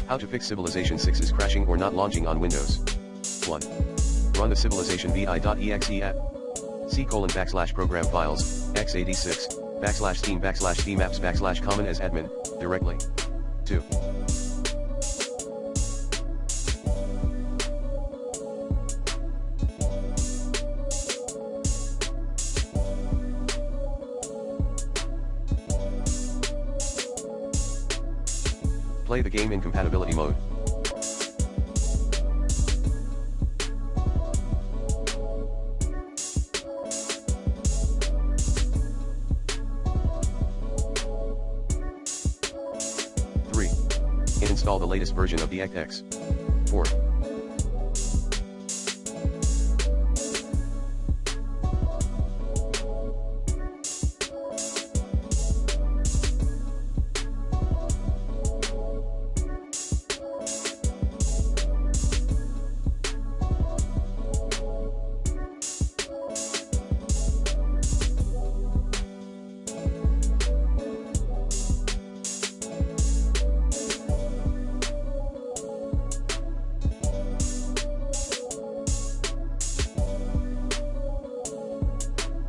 How to fix Civilization 6's crashing or not launching on Windows. 1. Run the Civilization vi.exe app. C:\program files, x86, /steam apps /common as admin, directly. 2. Play the game in compatibility mode. 3. Install the latest version of DirectX. 4.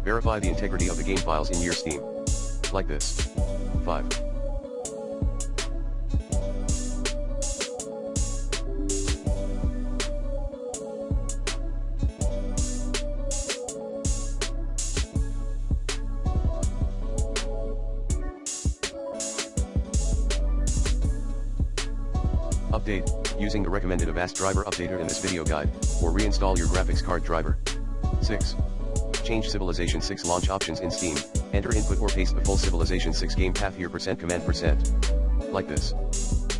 Verify the integrity of the game files in your Steam. Like this. 5. Update, using the recommended Avast driver updater in this video guide, or reinstall your graphics card driver. 6. Change Civilization 6 launch options in Steam, enter input or paste the full Civilization 6 game path here %. Like this.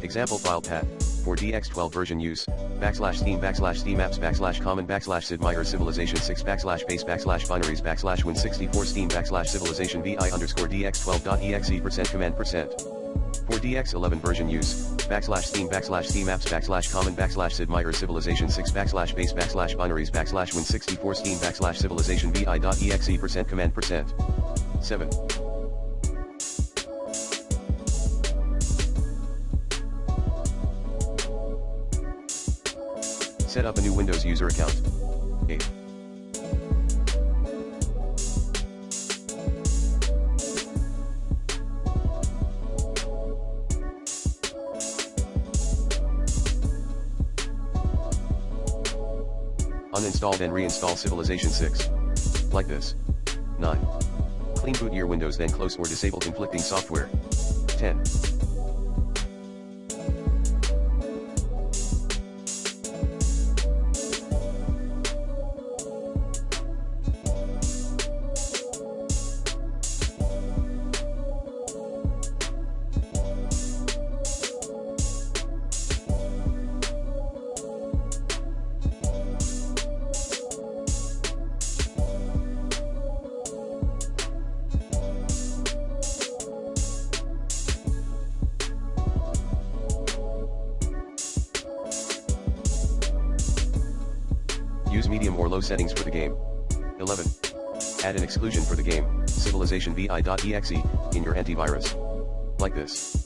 Example file path, for DX12 version use, /steam apps /common /sid meier Civilization 6 /base /binaries /win64 steam /civilization vi_dx12.exe %. For DX11 version use, /steam apps /common /sid meier Civilization 6 /base /binaries /win64 steam /civilization vi.exe %. 7. Set up a new Windows user account. 8. Uninstall then reinstall Civilization 6. Like this. 9. Clean boot your Windows then close or disable conflicting software. 10. Use medium or low settings for the game. 11. Add an exclusion for the game, Civilization vi.exe, in your antivirus. Like this.